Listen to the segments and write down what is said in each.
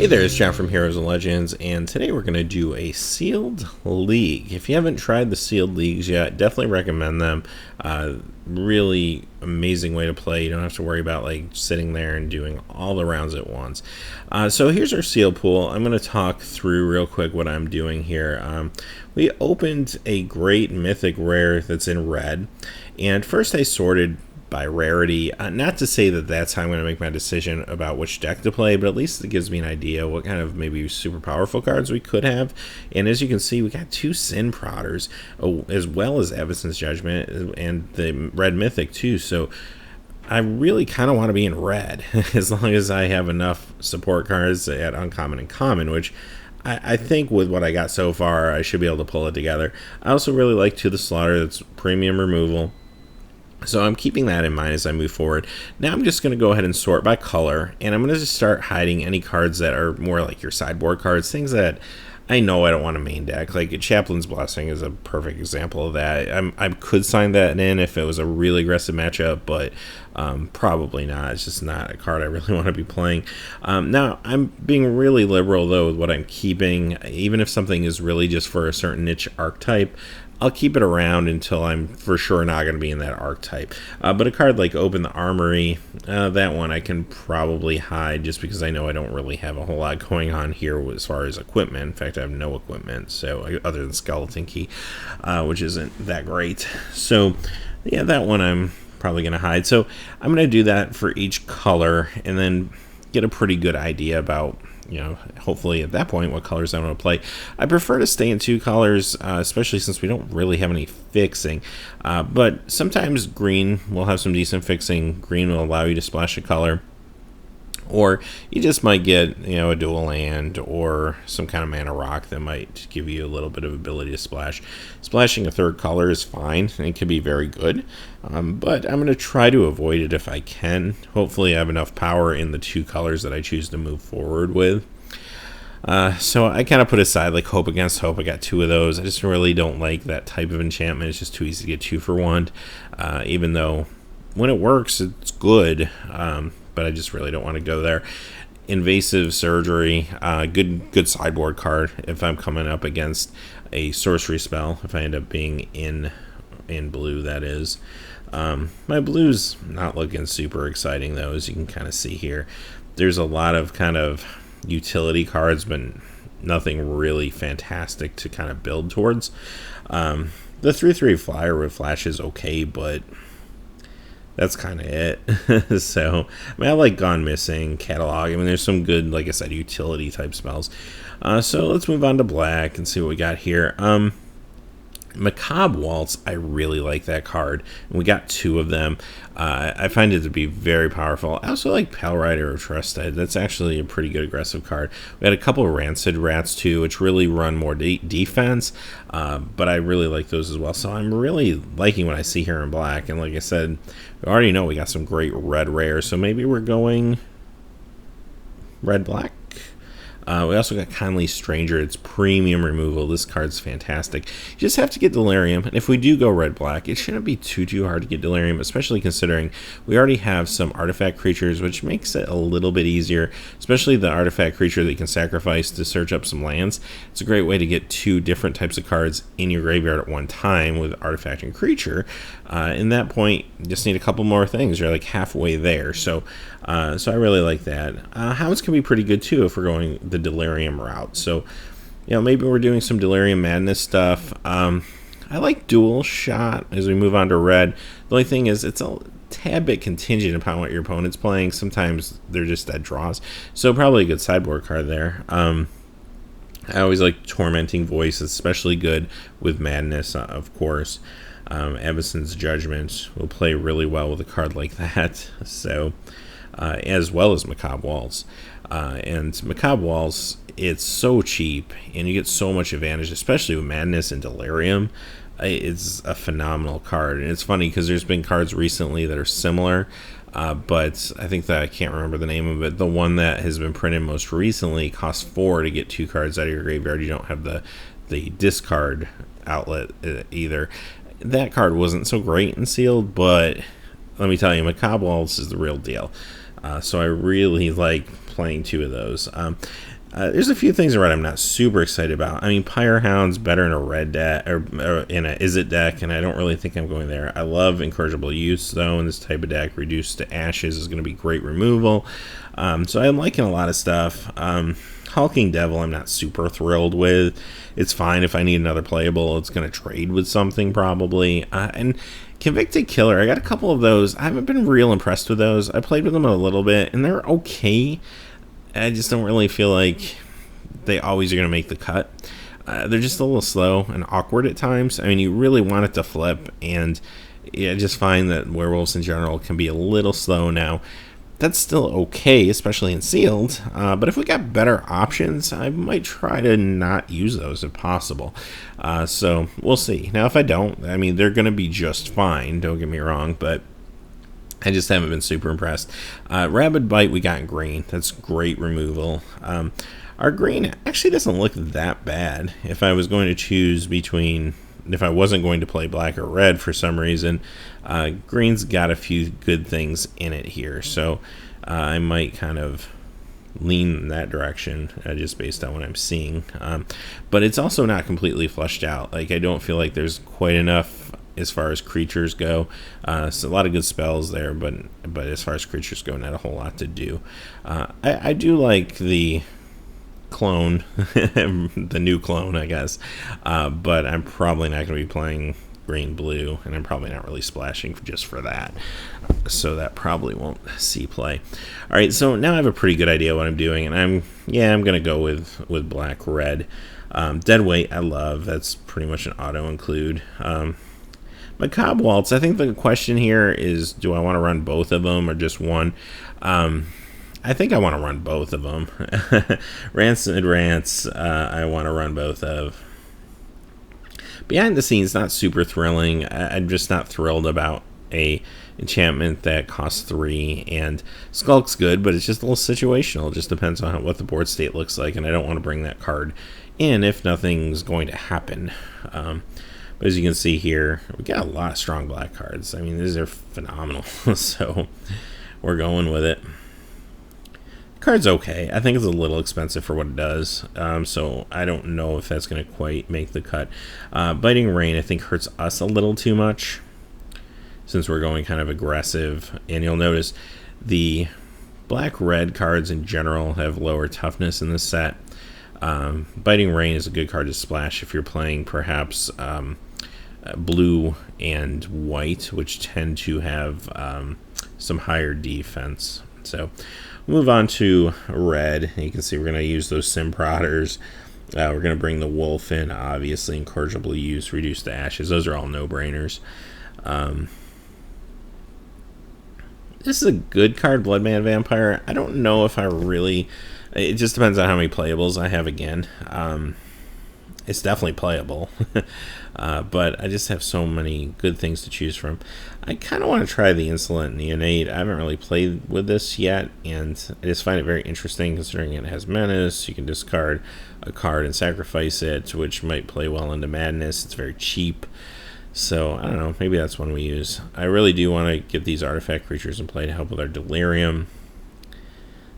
Hey there, it's Jacques from Heroes and Legends, and today we're going to do a sealed league. If you haven't tried the sealed leagues yet, definitely recommend them. Really amazing way to play. You don't have to worry about like sitting there and doing all the rounds at once. So here's our seal pool. I'm going to talk through real quick what I'm doing here. We opened a great mythic rare that's in red, and first I sorted by rarity. Not to say that that's how I'm going to make my decision about which deck to play, but at least it gives me an idea what kind of maybe super powerful cards we could have. And as you can see, we got two Sin Prodders, as well as Evison's Judgment, and the red mythic too. So I really kind of want to be in red, as long as I have enough support cards at uncommon and common, which I think with what I got so far, I should be able to pull it together. I also really like To the Slaughter. That's premium removal. So I'm keeping that in mind as I move forward. Now I'm just going to go ahead and sort by color, and I'm going to just start hiding any cards that are more like your sideboard cards, things that I know I don't want to main deck. Like Chaplain's Blessing is a perfect example of that. I could sign that in if it was a really aggressive matchup, but probably not. It's just not a card I really want to be playing. Now I'm being really liberal though with what I'm keeping. Even if something is really just for a certain niche archetype, I'll keep it around until I'm for sure not going to be in that archetype. But a card like Open the Armory, that one I can probably hide just because I know I don't really have a whole lot going on here as far as equipment. In fact, I have no equipment, so other than Skeleton Key, which isn't that great. So yeah, that one I'm probably going to hide. So I'm going to do that for each color and then get a pretty good idea about, hopefully at that point, what colors I want to play. I prefer to stay in two colors, especially since we don't really have any fixing. But sometimes green will have some decent fixing. Green will allow you to splash a color. Or you just might get, a dual land or some kind of mana rock that might give you a little bit of ability to splash. Splashing a third color is fine, and it can be very good. But I'm going to try to avoid it if I can. Hopefully I have enough power in the two colors that I choose to move forward with. So I kind of put aside like Hope Against Hope. I got two of those. I just really don't like that type of enchantment. It's just too easy to get 2 for 1. Even though when it works, it's good. But I just really don't want to go there. Invasive Surgery, good sideboard card if I'm coming up against a sorcery spell, if I end up being in blue, that is. My blue's not looking super exciting though, as you can kind of see here. There's a lot of kind of utility cards, but nothing really fantastic to kind of build towards. The 3/3 flyer with flash is okay, but that's kind of it. So, I like Gone Missing, Catalog. There's some good, like I said, utility type spells. So let's move on to black and see what we got here. Macabre Waltz, I really like that card. And we got 2 of them. I find it to be very powerful. I also like Pale Rider of Trusted. That's actually a pretty good aggressive card. We had a couple of Rancid Rats too, which really run more defense. But I really like those as well. So I'm really liking what I see here in black. And like I said, we already know we got some great red rares. So maybe we're going red-black. We also got Kindly Stranger. It's premium removal. This card's fantastic. You just have to get Delirium, and if we do go red-black, it shouldn't be too hard to get Delirium, especially considering we already have some artifact creatures, which makes it a little bit easier, especially the artifact creature that you can sacrifice to search up some lands. It's a great way to get 2 different types of cards in your graveyard at one time with artifact and creature. In that point, you just need a couple more things. You're like halfway there, so I really like that. Hounds can be pretty good too if we're going the Delirium route. So, maybe we're doing some Delirium Madness stuff. I like Dual Shot as we move on to red. The only thing is it's a tad bit contingent upon what your opponent's playing. Sometimes they're just dead draws. So probably a good sideboard card there. I always like Tormenting Voice, especially good with Madness, of course. Evison's Judgment will play really well with a card like that. So, as well as Macabre Waltz. And Macabre Waltz, it's so cheap, and you get so much advantage, especially with Madness and Delirium. It's a phenomenal card. And it's funny because there's been cards recently that are similar, but I think that I can't remember the name of it. The one that has been printed most recently costs 4 to get 2 cards out of your graveyard. You don't have the discard outlet either. That card wasn't so great in sealed, but let me tell you, Macabre Waltz is the real deal. So I really like playing 2 of those. There's a few things in red I'm not super excited about. I mean, Pyre Hound's better in a red deck or in a Is It deck, and I don't really think I'm going there. I love Incorrigible Use, though, in this type of deck. Reduced to Ashes is going to be great removal. So I'm liking a lot of stuff. Hulking Devil I'm not super thrilled with. It's fine if I need another playable. It's going to trade with something probably. And Convicted Killer, I got a couple of those. I haven't been real impressed with those. I played with them a little bit, and they're okay. I just don't really feel like they always are going to make the cut. They're just a little slow and awkward at times. I mean, you really want it to flip, and I just find that werewolves in general can be a little slow now. That's still okay, especially in sealed, but if we got better options, I might try to not use those if possible. So we'll see. Now, if I don't, I mean, they're going to be just fine, don't get me wrong, but I just haven't been super impressed. Rabid Bite we got in green. That's great removal. Our green actually doesn't look that bad. If I was going to choose between, if I wasn't going to play black or red for some reason, green's got a few good things in it here. So I might kind of lean in that direction just based on what I'm seeing. But it's also not completely fleshed out. Like, I don't feel like there's quite enough as far as creatures go. So a lot of good spells there, but as far as creatures go, not a whole lot to do. I do like the clone, the new clone, I guess, but I'm probably not going to be playing green-blue, and I'm probably not really splashing just for that. So that probably won't see play. All right, so now I have a pretty good idea what I'm doing, and I'm going to go with black-red. Deadweight, I love. That's pretty much an auto-include. Macabre Waltz, I think the question here is, do I want to run both of them or just one? I think I want to run both of them. Rancid Rants, I want to run both of. Behind the Scenes, not super thrilling. I'm just not thrilled about a enchantment that costs 3, and Skulk's good, but it's just a little situational. It just depends on what the board state looks like, and I don't want to bring that card in if nothing's going to happen. But as you can see here, we got a lot of strong black cards. I mean, these are phenomenal. So we're going with it. Card's okay. I think it's a little expensive for what it does. So I don't know if that's going to quite make the cut. Biting Rain, I think, hurts us a little too much since we're going kind of aggressive. And you'll notice the black-red cards in general have lower toughness in this set. Biting Rain is a good card to splash if you're playing perhaps blue and white, which tend to have some higher defense. So move on to red. You can see we're going to use those Sim Prodders. We're going to bring the Wolf in, obviously. Incorrigible Use, Reduce to Ashes. Those are all no-brainers. This is a good card, Bloodman Vampire. I don't know if I really... It just depends on how many playables I have again. It's definitely playable. But I just have so many good things to choose from. I kind of want to try the Insolent Neonate. I haven't really played with this yet, and I just find it very interesting considering it has Menace. You can discard a card and sacrifice it, which might play well into Madness. It's very cheap. So, I don't know. Maybe that's one we use. I really do want to get these artifact creatures in play to help with our Delirium.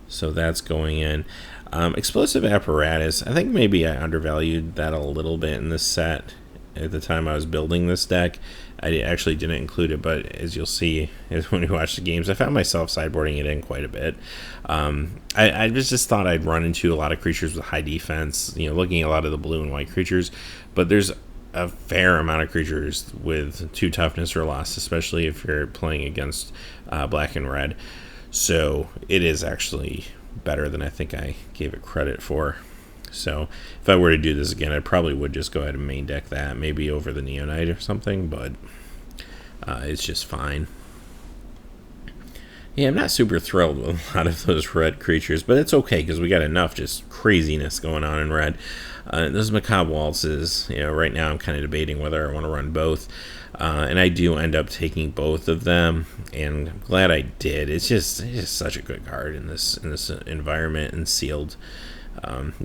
So that's going in. Explosive Apparatus. I think maybe I undervalued that a little bit in this set. At the time I was building this deck, I actually didn't include it, but as you'll see when you watch the games, I found myself sideboarding it in quite a bit. I just thought I'd run into a lot of creatures with high defense, looking at a lot of the blue and white creatures, but there's a fair amount of creatures with 2 toughness or less, especially if you're playing against black and red. So it is actually better than I think I gave it credit for. So if I were to do this again, I probably would just go ahead and main deck that, maybe over the Neonite or something, but it's just fine. Yeah, I'm not super thrilled with a lot of those red creatures, but it's okay because we got enough just craziness going on in red. Those Macabre Waltzes, right now I'm kind of debating whether I want to run both. And I do end up taking both of them, and I'm glad I did. It's just such a good card in this environment, and sealed.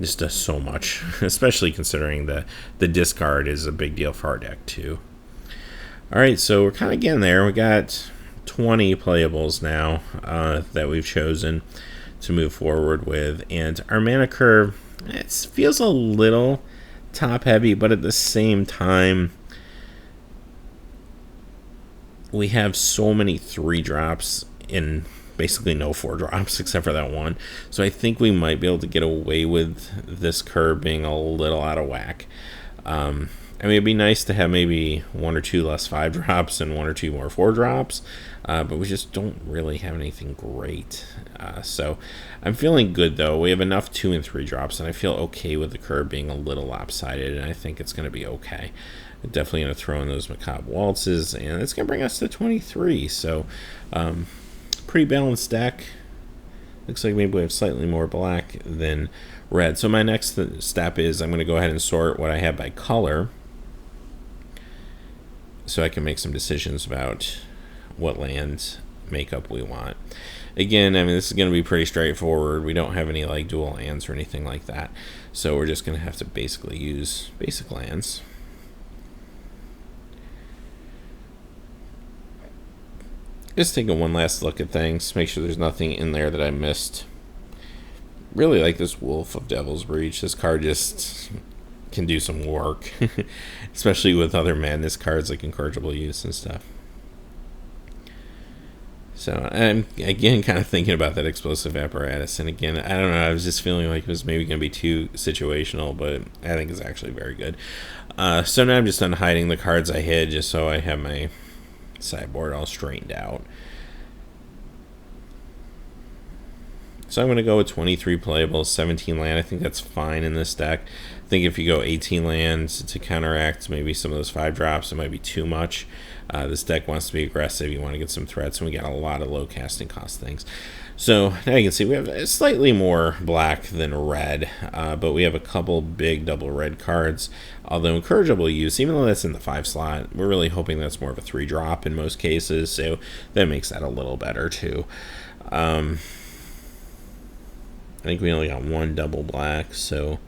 Just does so much, especially considering the discard is a big deal for our deck too. All right, so we're kind of getting there. We got 20 playables now that we've chosen to move forward with, and our mana curve, it feels a little top heavy, but at the same time we have so many 3-drops in basically no 4-drops except for that one, so I think we might be able to get away with this curve being a little out of whack. I mean, it'd be nice to have maybe 1 or 2 less 5-drops and 1 or 2 more 4-drops, but we just don't really have anything great. So I'm feeling good, though. We have enough 2 and 3-drops, and I feel okay with the curve being a little lopsided, and I think it's going to be okay. I'm definitely going to throw in those Macabre Waltzes, and it's going to bring us to 23. So pretty balanced deck. Looks like maybe we have slightly more black than red. So my next step is I'm going to go ahead and sort what I have by color, so I can make some decisions about what land makeup we want. Again, I mean, this is going to be pretty straightforward. We don't have any like dual lands or anything like that, so we're just going to have to basically use basic lands. Just taking one last look at things, make sure there's nothing in there that I missed. Really like this Wolf of Devil's Breach. This card just can do some work, especially with other madness cards like Incorrigible Use and stuff. So I'm again kind of thinking about that Explosive Apparatus, and again, I don't know, I was just feeling like it was maybe going to be too situational, but I think it's actually very good. So now I'm just unhiding the cards I hid just so I have my sideboard all straightened out. So I'm going to go with 23 playables, 17 land. I think that's fine in this deck. I think if you go 18 lands to counteract maybe some of those 5-drops, it might be too much. This deck wants to be aggressive. You want to get some threats, and we got a lot of low casting cost things. So now you can see we have slightly more black than red, but we have a couple big double red cards. Although Incorrigible Use, even though that's in the 5 slot, we're really hoping that's more of a 3-drop in most cases, so that makes that a little better too. I think we only got 1 double black, so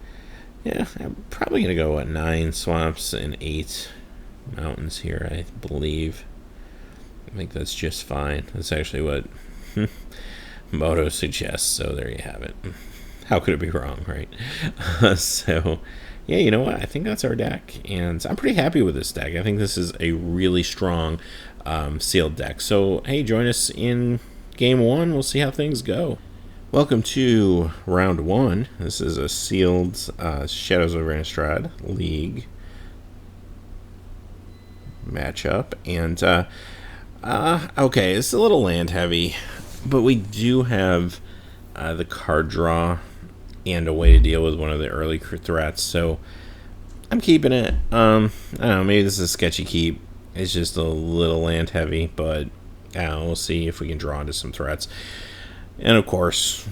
yeah, I'm probably going to go at 9 swamps and 8 mountains here, I believe. I think that's just fine. That's actually what Moto suggests, so there you have it. How could it be wrong, right? So yeah, you know what? I think that's our deck, and I'm pretty happy with this deck. I think this is a really strong sealed deck. So hey, join us in game 1. We'll see how things go. Welcome to round 1. This is a sealed Shadows over Innistrad League matchup, and okay, it's a little land heavy, but we do have the card draw and a way to deal with one of the early threats, so I'm keeping it. I don't know, maybe this is a sketchy keep. It's just a little land heavy, but we'll see if we can draw into some threats. And of course,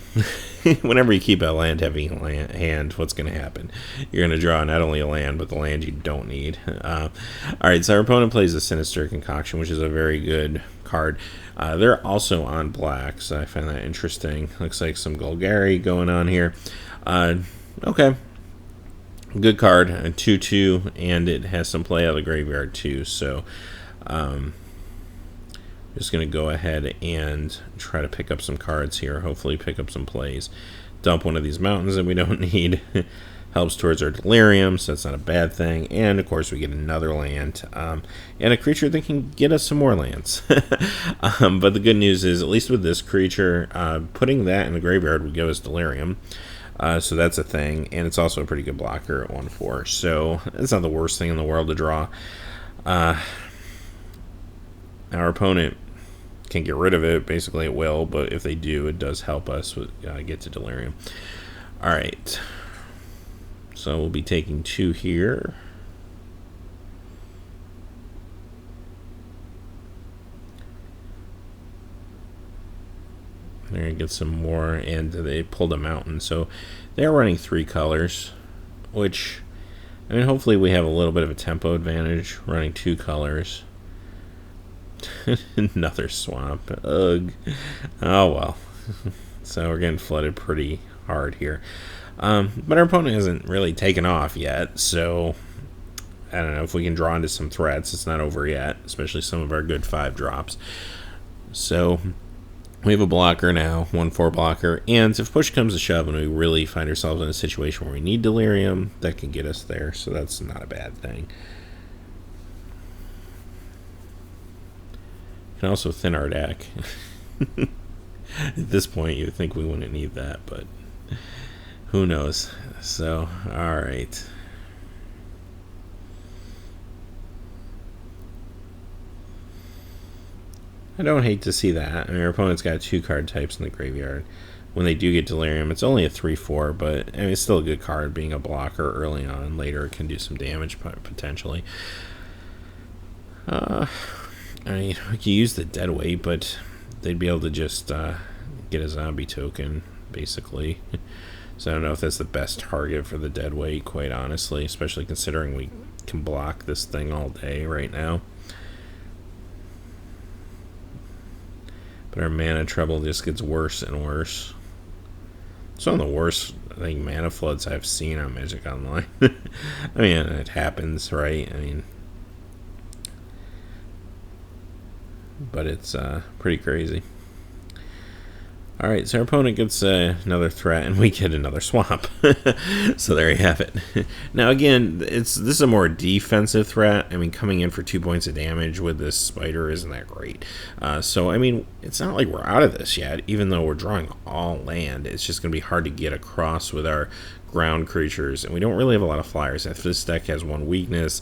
whenever you keep a land heavy hand, what's going to happen? You're going to draw not only a land, but the land you don't need. Alright, so our opponent plays a Sinister Concoction, which is a very good card. They're also on black, so I find that interesting. Looks like some Golgari going on here. Okay. Good card, a 2/2, and it has some play out of the graveyard too, so just going to go ahead and try to pick up some cards here. Hopefully pick up some plays. Dump one of these mountains that we don't need. Helps towards our Delirium, so that's not a bad thing. And, of course, we get another land. And a creature that can get us some more lands. But the good news is, at least with this creature, putting that in the graveyard would give us Delirium. So that's a thing. And it's also a pretty good blocker at 1/4. So it's not the worst thing in the world to draw. Our opponent can get rid of it. Basically, it will, but if they do, it does help us with, get to Delirium. Alright. So we'll be taking 2 here. They're going to get some more, and they pulled a mountain. So they're running 3 colors, which, I mean, hopefully we have a little bit of a tempo advantage running 2 colors. Another swamp. Ugh. Oh well. So we're getting flooded pretty hard here. But our opponent hasn't really taken off yet, so I don't know if we can draw into some threats. It's not over yet, especially some of our good 5-drops. So we have a blocker now, 1/4 blocker, and if push comes to shove and we really find ourselves in a situation where we need Delirium, that can get us there, so that's not a bad thing. Can also thin our deck. At this point, you would think we wouldn't need that, but who knows. So, alright. I don't hate to see that. I mean, our opponent's got 2 card types in the graveyard. When they do get Delirium, it's only a 3/4, but I mean, it's still a good card, being a blocker early on. Later, it can do some damage, potentially. I mean, we could use the dead weight, but they'd be able to just get a zombie token, basically. So I don't know if that's the best target for the dead weight, quite honestly, especially considering we can block this thing all day right now. But our mana trouble just gets worse and worse. It's one of the worst, I think, mana floods I've seen on Magic Online. I mean, it happens, right? I mean, but it's pretty crazy. Alright, so our opponent gets another threat, and we get another swamp. So there you have it. Now again, this is a more defensive threat. I mean, coming in for 2 points of damage with this spider isn't that great. So, I mean, it's not like we're out of this yet, even though we're drawing all land. It's just going to be hard to get across with our ground creatures, and we don't really have a lot of flyers. If this deck has one weakness,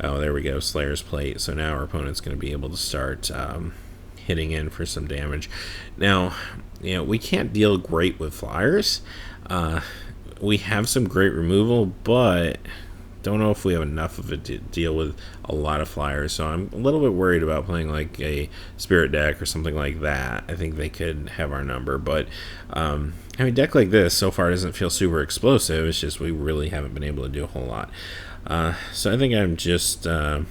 oh, there we go, Slayer's Plate. So now our opponent's going to be able to start hitting in for some damage. Now, you know, we can't deal great with flyers. We have some great removal, but don't know if we have enough of it to deal with a lot of flyers. So I'm a little bit worried about playing like a spirit deck or something like that. I think they could have our number, but I mean, a deck like this so far doesn't feel super explosive. It's just we really haven't been able to do a whole lot. So I think I'm just gonna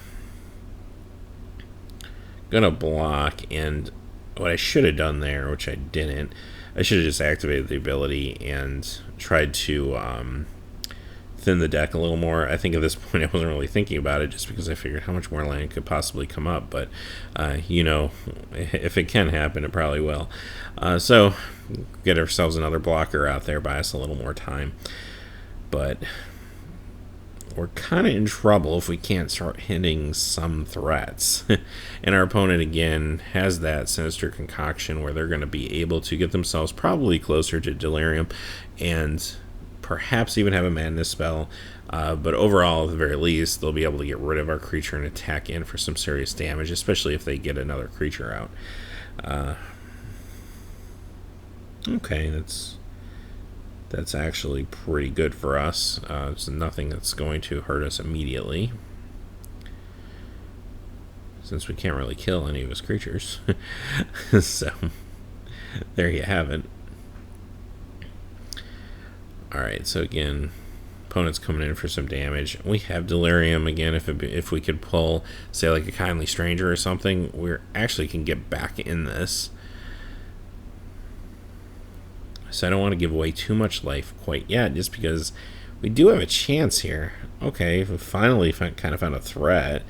block, and what I should have done there, which I didn't, I should have just activated the ability and tried to thin the deck a little more. I think at this point I wasn't really thinking about it, just because I figured how much more land could possibly come up, but you know, if it can happen, it probably will. So get ourselves another blocker out there, buy us a little more time, but we're kind of in trouble if we can't start hitting some threats. And our opponent, again, has that Sinister Concoction where they're going to be able to get themselves probably closer to Delirium and perhaps even have a Madness spell. But overall, at the very least, they'll be able to get rid of our creature and attack in for some serious damage, especially if they get another creature out. Okay, that's actually pretty good for us. It's nothing that's going to hurt us immediately, since we can't really kill any of his creatures. So there you have it. Alright, so again, opponent's coming in for some damage. We have Delirium again. If we could pull, say, like a Kindly Stranger or something, we actually can get back in this. So I don't want to give away too much life quite yet, just because we do have a chance here. Okay, we finally kind of found a threat.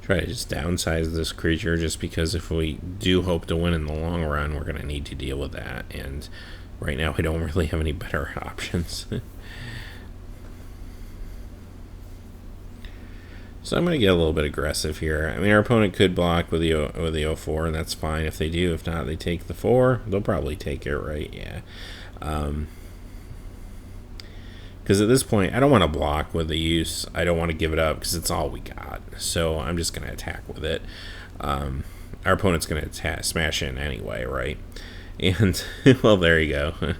Try to just downsize this creature, just because if we do hope to win in the long run, we're going to need to deal with that, and right now we don't really have any better options. So I'm going to get a little bit aggressive here. I mean, our opponent could block with the 0-4, and that's fine if they do. If not, they take the 4. They'll probably take it, right? Yeah. Because at this point, I don't want to block with the use. I don't want to give it up because it's all we got. So I'm just going to attack with it. Our opponent's going to smash in anyway, right? And, well, there you go.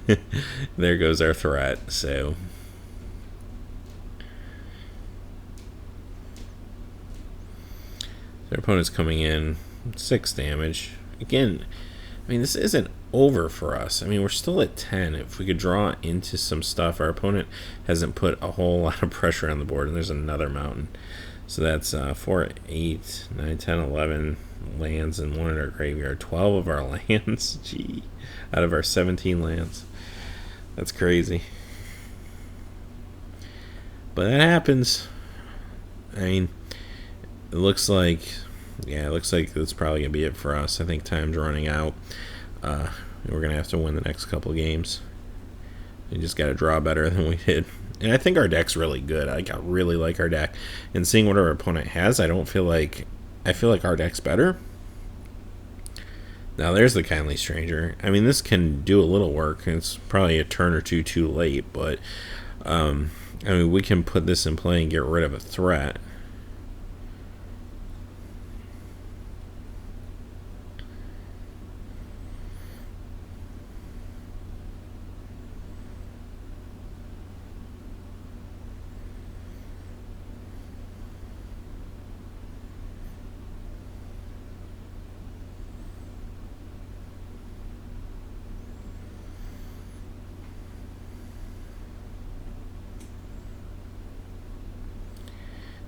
There goes our threat. So our opponent's coming in 6 damage. Again, I mean, this isn't over for us. I mean, we're still at 10. If we could draw into some stuff, our opponent hasn't put a whole lot of pressure on the board, and there's another mountain. So that's 4, 8, 9, 10, 11 lands and one in our graveyard. 12 of our lands. Gee, out of our 17 lands. That's crazy. But that happens. I mean, it looks like, yeah, it looks like that's probably going to be it for us. I think time's running out. We're going to have to win the next couple games. We just got to draw better than we did. And I think our deck's really good. I really like our deck. And seeing what our opponent has, I feel like our deck's better. Now there's the Kindly Stranger. I mean, this can do a little work. It's probably a turn or two too late, but I mean, we can put this in play and get rid of a threat.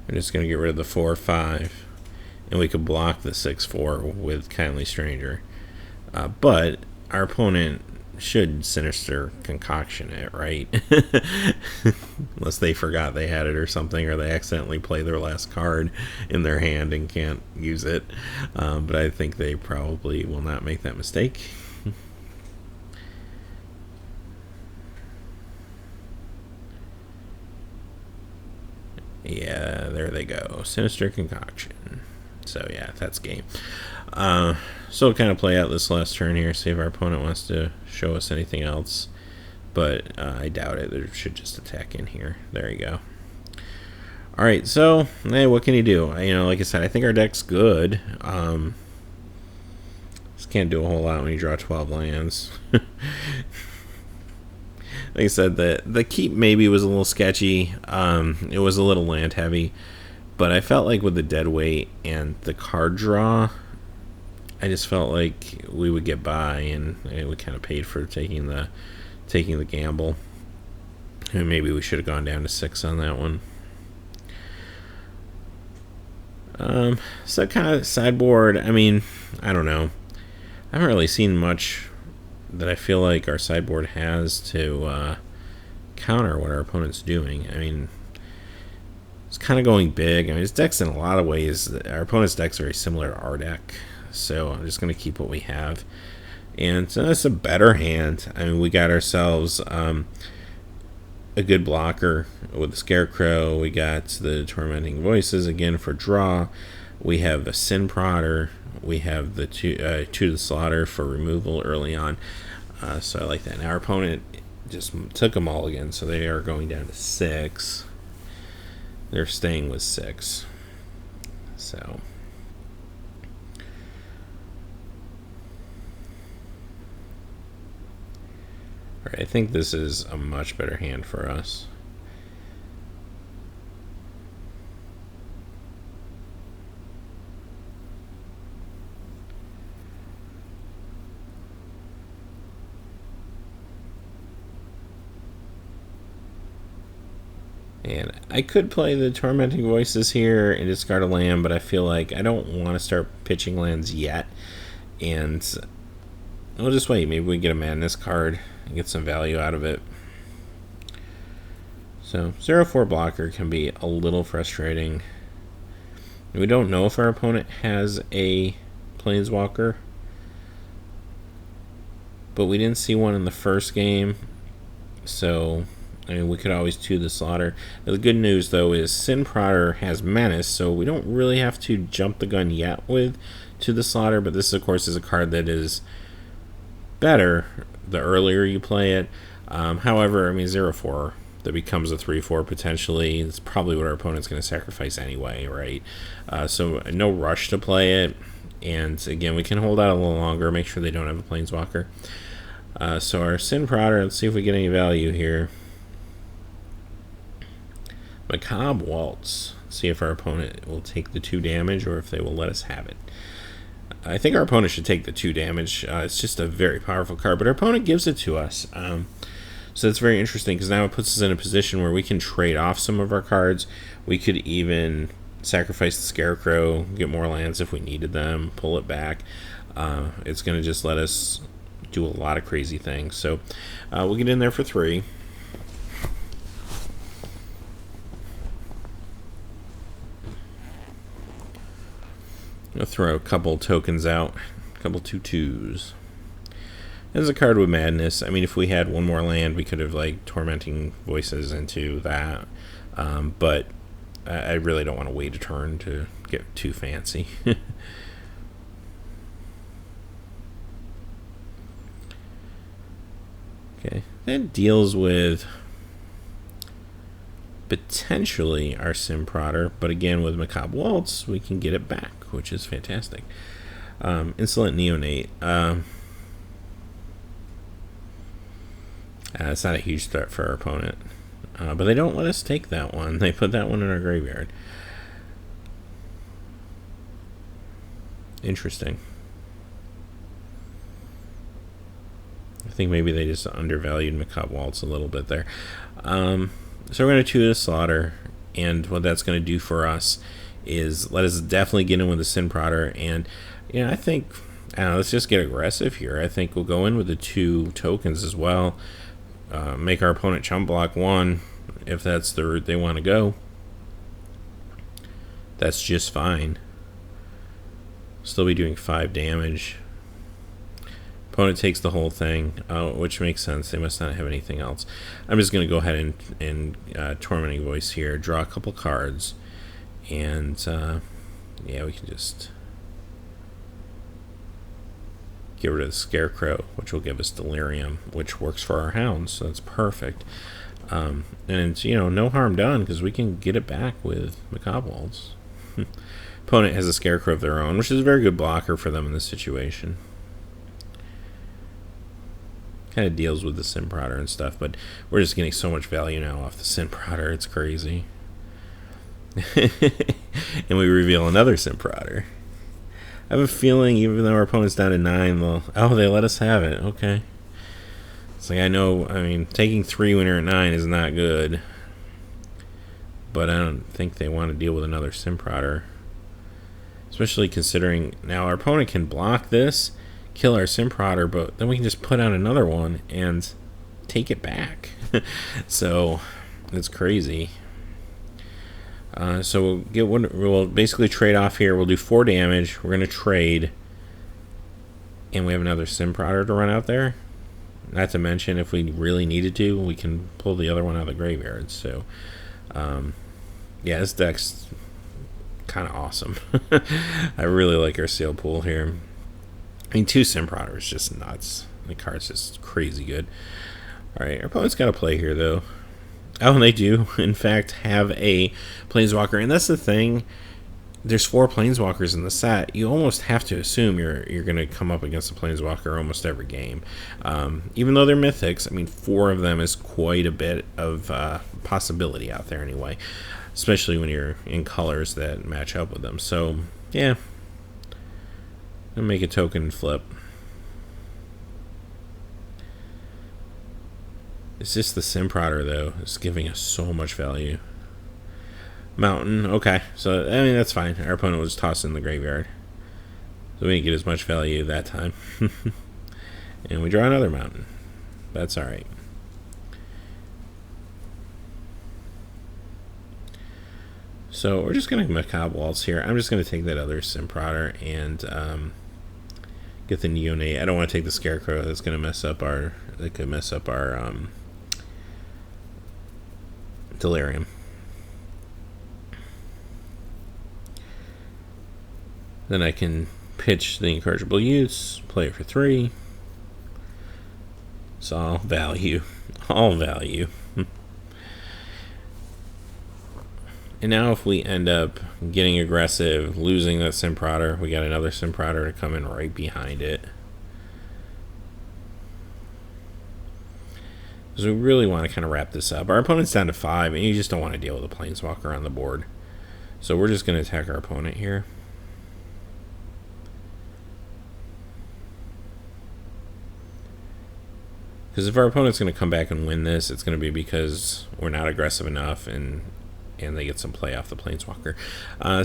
We're just going to get rid of the 4/5, and we could block the 6/4 with Kindly Stranger. But our opponent should Sinister Concoction it, right? Unless they forgot they had it or something, or they accidentally play their last card in their hand and can't use it. But I think they probably will not make that mistake. Yeah, there they go. Sinister Concoction. So yeah, that's game. So we'll kind of play out this last turn here, see if our opponent wants to show us anything else. But I doubt it. They should just attack in here. There you go. Alright, so, hey, what can you do? Like I said, I think our deck's good. Just can't do a whole lot when you draw 12 lands. Like I said, the keep maybe was a little sketchy. It was a little land heavy, but I felt like with the dead weight and the card draw, I just felt like we would get by, and we kind of paid for taking the gamble. And maybe we should have gone down to 6 on that one. So kind of sideboard. I mean, I don't know. I haven't really seen much that I feel like our sideboard has to counter what our opponent's doing. I mean, it's kind of going big. I mean, his deck's in a lot of ways. Our opponent's deck's very similar to our deck, so I'm just going to keep what we have. And so that's a better hand. I mean, we got ourselves a good blocker with the Scarecrow. We got the Tormenting Voices again for draw. We have the Sin Prodder. We have the two to the Slaughter for removal early on. So I like that. Now our opponent just took them all again, so they are going down to 6. They're staying with 6. So alright, I think this is a much better hand for us. And I could play the Tormenting Voices here and discard a land, but I feel like I don't want to start pitching lands yet. And we'll just wait. Maybe we get a Madness card and get some value out of it. So 0/4 blocker can be a little frustrating. We don't know if our opponent has a Planeswalker, but we didn't see one in the first game, so I mean, we could always to the Slaughter. Now, the good news, though, is Sin Prodder has Menace, so we don't really have to jump the gun yet with to the Slaughter, but this, of course, is a card that is better the earlier you play it. However, I mean, 0/4 that becomes a 3/4 potentially. It's probably what our opponent's going to sacrifice anyway, right? So no rush to play it. And, again, we can hold out a little longer, make sure they don't have a Planeswalker. So our Sin Prodder, let's see if we get any value here. Macabre Waltz. See if our opponent will take the 2 damage or if they will let us have it. I think our opponent should take the 2 damage. It's just a very powerful card, but our opponent gives it to us. So that's very interesting because now it puts us in a position where we can trade off some of our cards. We could even sacrifice the Scarecrow, get more lands if we needed them, pull it back. It's going to just let us do a lot of crazy things. So we'll get in there for 3. I'll throw a couple tokens out, a couple 2/2s. There's a card with Madness. I mean, if we had one more land, we could have like Tormenting Voices into that. But I really don't want to wait a turn to get too fancy. Okay, that deals with potentially our Sim Prodder, but again with Macabre Waltz, we can get it back, which is fantastic. Insolent Neonate. It's not a huge threat for our opponent, but they don't let us take that one. They put that one in our graveyard. Interesting. I think maybe they just undervalued Macabre Waltz a little bit there. So we're going to choose a Slaughter, and what that's going to do for us is let us definitely get in with the Sin Prodder, and I think, let's just get aggressive here. I think we'll go in with the 2 tokens as well, make our opponent chump block 1 if that's the route they want to go. That's just fine. Still be doing 5 damage. Opponent takes the whole thing, which makes sense. They must not have anything else. I'm just going to go ahead and Tormenting Voice here, draw a couple cards, and yeah, we can just get rid of the Scarecrow, which will give us Delirium, which works for our Hounds, so that's perfect. And it's, no harm done because we can get it back with Macabre Waltz. Opponent has a Scarecrow of their own, which is a very good blocker for them in this situation. Kind of deals with the Sin Prodder and stuff, but we're just getting so much value now off the Sin Prodder, it's crazy. And we reveal another Sin Prodder. I have a feeling even though our opponent's down to 9, they let us have it. Okay. It's like, I mean, taking 3 when you're at 9 is not good, but I don't think they want to deal with another Sin Prodder, especially considering now our opponent can block this, kill our Sin Prodder, but then we can just put out another one and take it back. So it's crazy. So we'll basically trade off here. We'll do 4 damage. We're going to trade, and we have another Sin Prodder to run out there. Not to mention, if we really needed to, we can pull the other one out of the graveyard. So yeah, this deck's kind of awesome. I really like our seal pool here. I mean, 2 Sin Prodder is just nuts. The card's just crazy good. Alright, our opponent's got to play here, though. Oh, and they do, in fact, have a Planeswalker. And that's the thing. There's 4 Planeswalkers in the set. You almost have to assume you're going to come up against a Planeswalker almost every game. Even though they're mythics, I mean, 4 of them is quite a bit of possibility out there anyway. Especially when you're in colors that match up with them. So, yeah. I'm going to make a token and flip. It's just the Sin Prodder, though. It's giving us so much value. Mountain, okay. So, I mean, that's fine. Our opponent was tossed in the graveyard. So we didn't get as much value that time. And we draw another mountain. That's alright. So we're just going to Macabre Waltz here. I'm just going to take that other Sin Prodder and get the Neonate. I don't want to take the Scarecrow. That's going to mess up our... That could mess up our Delirium. Then I can pitch the Incorrigible Use, play it for 3. It's all value. All value. And now if we end up getting aggressive, losing that Sin Prodder, we got another Sin Prodder to come in right behind it. Because we really want to kind of wrap this up. Our opponent's down to 5, and you just don't want to deal with a Planeswalker on the board. So we're just going to attack our opponent here. Because if our opponent's going to come back and win this, it's going to be because we're not aggressive enough and they get some play off the Planeswalker.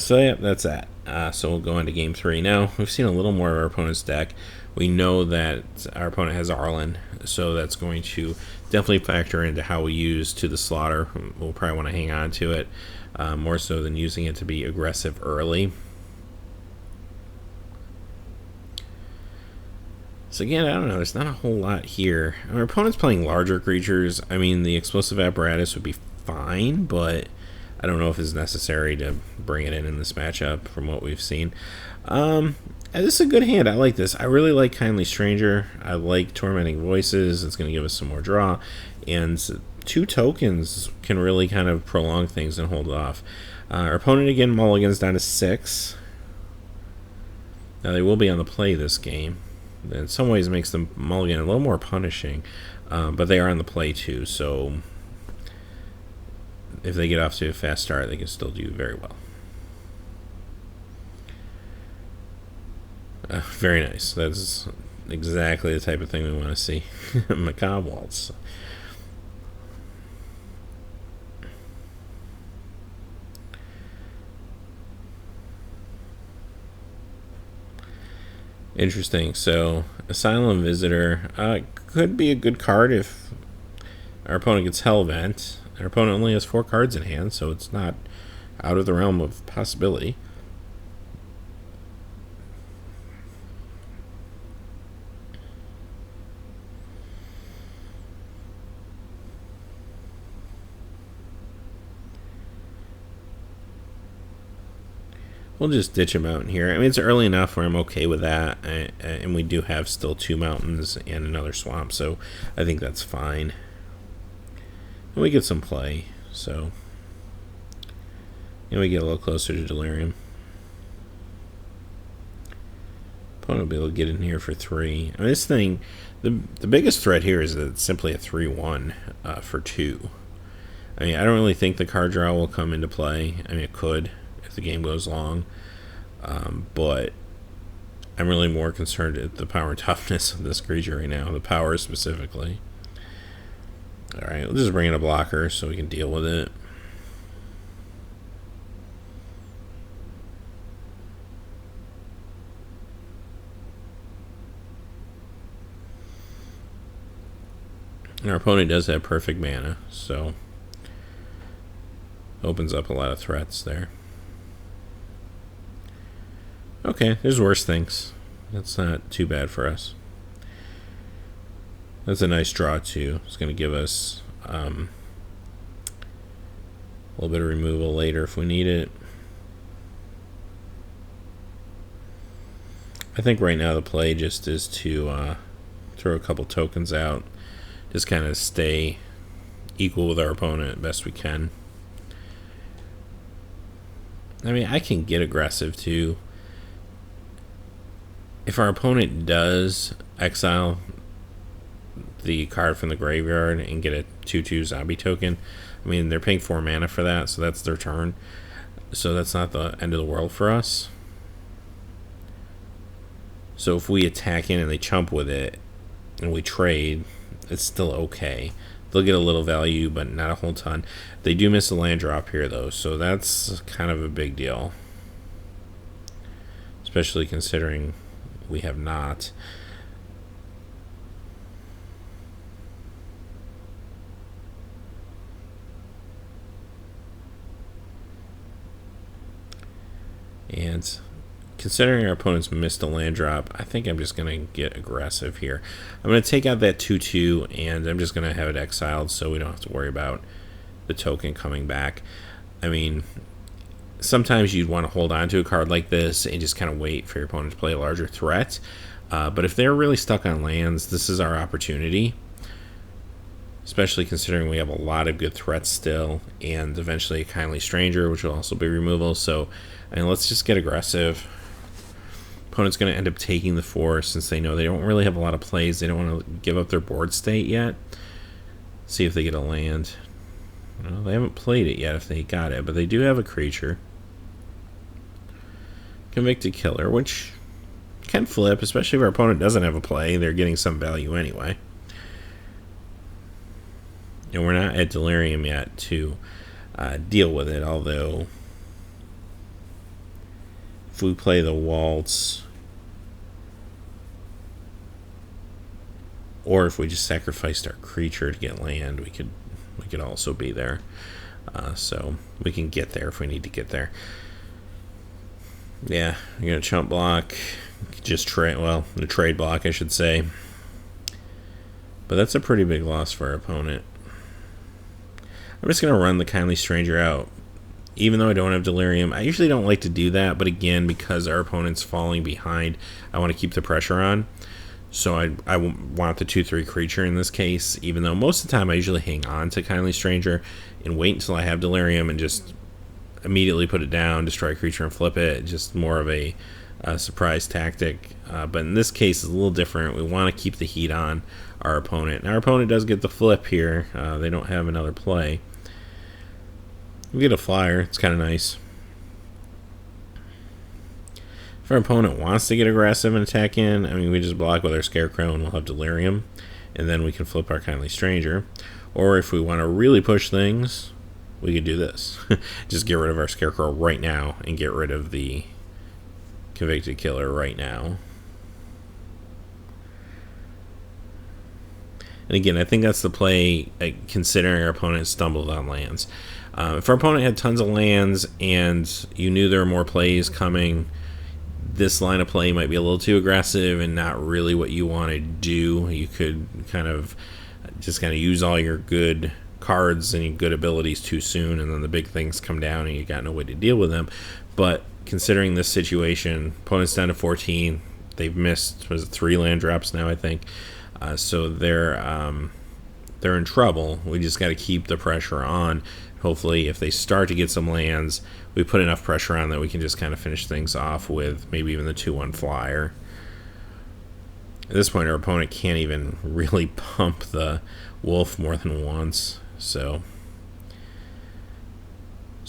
So yeah, that's that. So we'll go into game 3. Now, we've seen a little more of our opponent's deck. We know that our opponent has Arlen, so that's going to definitely factor into how we use To the Slaughter. We'll probably want to hang on to it, more so than using it to be aggressive early. So again, I don't know, there's not a whole lot here. Our opponent's playing larger creatures. I mean, the Explosive Apparatus would be fine, but I don't know if it's necessary to bring it in this matchup from what we've seen. This is a good hand. I like this. I really like Kindly Stranger. I like Tormenting Voices. It's going to give us some more draw. And 2 tokens can really kind of prolong things and hold off. Our opponent, again, mulligans down to 6. Now, they will be on the play this game. In some ways, it makes the mulligan a little more punishing. But they are on the play, too. So if they get off to a fast start, they can still do very well. Very nice. That's exactly the type of thing we want to see. Macabre Waltz. Interesting. So, Asylum Visitor could be a good card if our opponent gets Hellvent. Our opponent only has 4 cards in hand, so it's not out of the realm of possibility. We'll just ditch him out in here. I mean, it's early enough where I'm okay with that, and we do have still 2 mountains and another swamp, so I think that's fine. And we get some play, so we get a little closer to Delirium. Opponent will be able to get in here for 3. I mean, this thing, the biggest threat here is that it's simply a 3/1 for 2. I mean, I don't really think the card draw will come into play. I mean, it could if the game goes long, but I'm really more concerned at the power and toughness of this creature right now, the power specifically. Alright, we'll just bring in a blocker so we can deal with it. And our opponent does have perfect mana, so opens up a lot of threats there. Okay, there's worse things. That's not too bad for us. That's a nice draw too. It's going to give us a little bit of removal later if we need it. I think right now the play just is to throw a couple tokens out. Just kind of stay equal with our opponent best we can. I mean, I can get aggressive too. If our opponent does exile the card from the graveyard and get a 2/2 zombie token, I mean, they're paying 4 mana for that, so that's their turn. So that's not the end of the world for us. So if we attack in and they chump with it and we trade, it's still okay. They'll get a little value, but not a whole ton. They do miss a land drop here, though, so that's kind of a big deal. Especially considering we have not. And considering our opponent's missed a land drop, I think I'm just going to get aggressive here. I'm going to take out that 2/2, and I'm just going to have it exiled so we don't have to worry about the token coming back. I mean, sometimes you'd want to hold on to a card like this and just kind of wait for your opponent to play a larger threat. But if they're really stuck on lands, this is our opportunity. Especially considering we have a lot of good threats still, and eventually a Kindly Stranger, which will also be removal. So, I mean, let's just get aggressive. Opponent's going to end up taking the 4 since they know they don't really have a lot of plays. They don't want to give up their board state yet. See if they get a land. Well, they haven't played it yet if they got it, but they do have a creature. Convicted Killer, which can flip, especially if our opponent doesn't have a play. They're getting some value anyway. And we're not at Delirium yet to deal with it, although if we play the Waltz, or if we just sacrificed our creature to get land, we could also be there. So we can get there if we need to get there. Yeah, you're gonna chump block, just trade. Well, the trade block, I should say. But that's a pretty big loss for our opponent. I'm just gonna run the Kindly Stranger out, even though I don't have Delirium. I usually don't like to do that, but again, because our opponent's falling behind, I want to keep the pressure on. So I want the 2/3 creature in this case, even though most of the time I usually hang on to Kindly Stranger and wait until I have Delirium and just immediately put it down, destroy a creature and flip it. Just more of a surprise tactic. But in this case, it's a little different. We want to keep the heat on our opponent. Now, our opponent does get the flip here. They don't have another play. We get a flyer. It's kind of nice. If our opponent wants to get aggressive and attack in, I mean, we just block with our Scarecrow and we'll have Delirium. And then we can flip our Kindly Stranger. Or if we want to really push things, we could do this. Just get rid of our Scarecrow right now and get rid of the Convicted Killer right now. And again, I think that's the play, considering our opponent stumbled on lands. If our opponent had tons of lands and you knew there were more plays coming, this line of play might be a little too aggressive and not really what you want to do. You could kind of use all your good cards and your good abilities too soon, and then the big things come down and you got no way to deal with them. But considering this situation, opponent's down to 14. They've missed 3 land drops now, I think. So they're in trouble. We just got to keep the pressure on. Hopefully, if they start to get some lands, we put enough pressure on that we can just kind of finish things off with maybe even the 2/1 flyer. At this point, our opponent can't even really pump the wolf more than once. So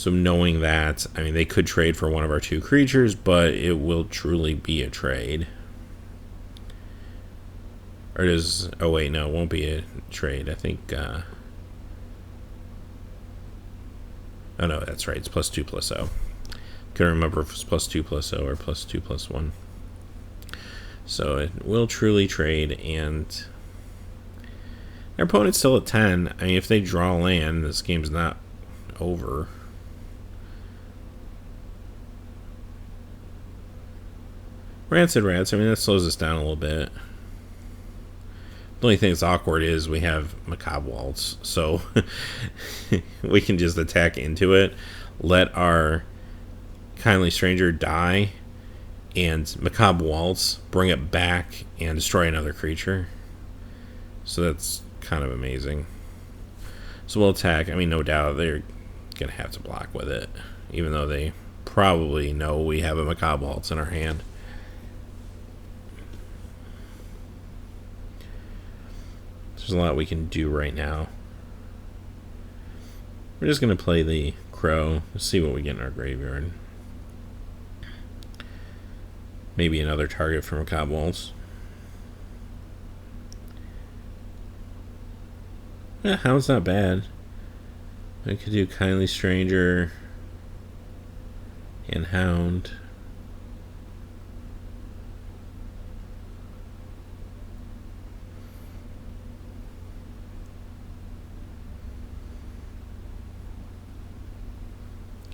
knowing that, I mean, they could trade for one of our 2 creatures, but it will truly be a trade. Or does... Oh, wait, no, it won't be a trade. I think... Oh, no, that's right. It's +2/+0. Couldn't remember if it was +2/+0 or +2/+1. So it will truly trade, and our opponent's still at 10. I mean, if they draw land, this game's not over. Rancid Rats, I mean, that slows us down a little bit. The only thing that's awkward is we have Macabre Waltz, so we can just attack into it, let our Kindly Stranger die, and Macabre Waltz, bring it back, and destroy another creature. So that's kind of amazing. So we'll attack. I mean, no doubt they're going to have to block with it, even though they probably know we have a Macabre Waltz in our hand. There's a lot we can do right now. We're just going to play the Crow, see what we get in our graveyard. Maybe another target for Macabre Waltz. Yeah, Hound's not bad. I could do Kindly Stranger and Hound.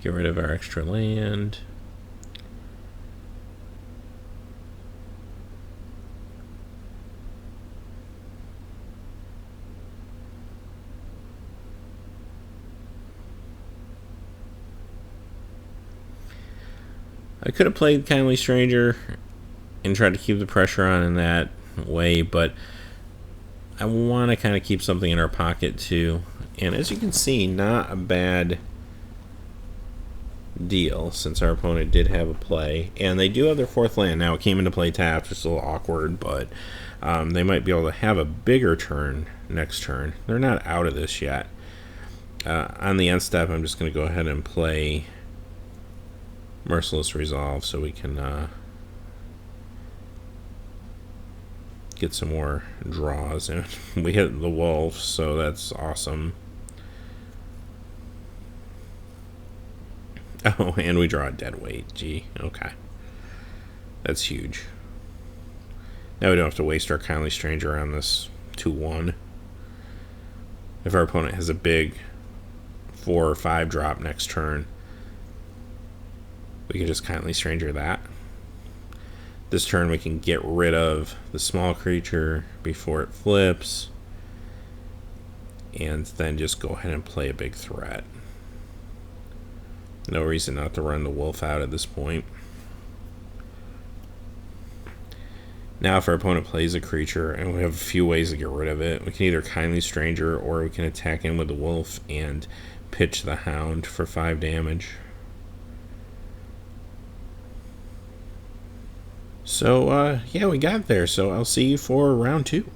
Get rid of our extra land. I could have played Kindly Stranger and tried to keep the pressure on in that way, but I want to kind of keep something in our pocket too. And as you can see, not a bad deal, since our opponent did have a play, and they do have their 4th land. Now it came into play tapped, it's a little awkward, but they might be able to have a bigger turn next turn. They're not out of this yet. On the end step, I'm just going to go ahead and play Merciless Resolve so we can get some more draws. And we hit the wolf, so that's awesome. Oh, and we draw a dead weight. Gee, okay. That's huge. Now we don't have to waste our Kindly Stranger on this 2-1. If our opponent has a big 4 or 5 drop next turn, we can just Kindly Stranger that. This turn we can get rid of the small creature before it flips, and then just go ahead and play a big threat. No reason not to run the wolf out at this point. Now if our opponent plays a creature, and we have a few ways to get rid of it, we can either Kindly Stranger, or we can attack in with the wolf and pitch the hound for 5 damage. So, yeah, we got there. So I'll see you for round 2.